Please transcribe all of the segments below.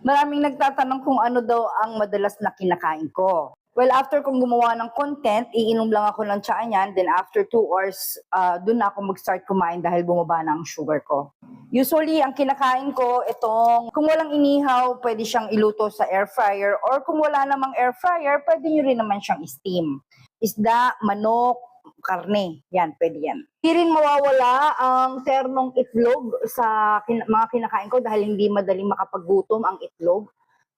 Maraming nagtatanong kung ano daw ang madalas na kinakain ko. Well, after kong gumawa ng content, iinom lang ako ng tsaa niyan. Then after 2 hours, dun na ako mag-start kumain dahil bumaba na ang sugar ko. Usually, ang kinakain ko, itong, kung walang inihaw, pwede siyang iluto sa air fryer. Or kung wala namang air fryer, pwede nyo rin naman siyang steam. Isda, manok, karne. Yan, pwede yan. Hindi rin mawawala ang ternong itlog sa mga kinakain ko dahil hindi madaling makapaggutom ang itlog.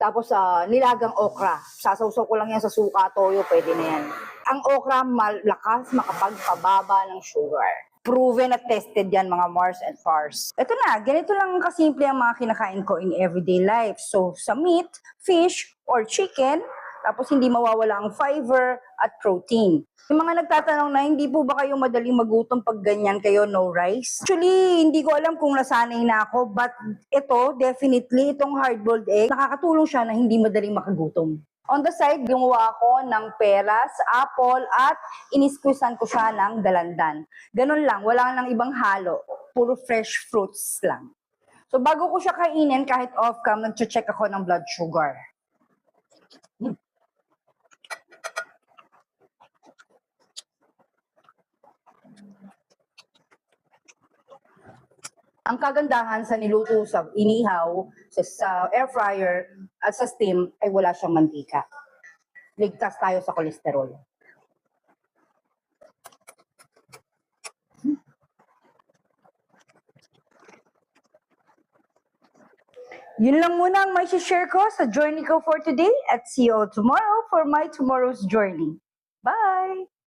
Tapos nilagang okra. Sasawsaw ko lang yan sa suka, toyo, pwede na yan. Ang okra malakas makapagpababa ng sugar. Proven at tested yan mga Mars and Fars. Ito na, ganito lang kasimple ang mga kinakain ko in everyday life. So sa meat, fish, or chicken, tapos hindi mawawala ang fiber at protein. Yung mga nagtatanong na hindi po ba kayo madaling magutom pag ganyan kayo, no rice? Actually, hindi ko alam kung nasanay na ako, but ito, definitely, itong hard-boiled egg, nakakatulong siya na hindi madaling makagutom. On the side, gumawa ako ng peras, apple, at inisqueezean ko siya ng dalandan. Ganun lang, wala nang ibang halo. Puro fresh fruits lang. So bago ko siya kainin, kahit off-cam, nag-check ako ng blood sugar. Ang kagandahan sa niluto sa inihaw, sa air fryer, at sa steam, ay wala siyang mantika. Ligtas tayo sa kolesterol. Yun lang muna ang may share ko sa journey ko for today at see you all tomorrow for my tomorrow's journey.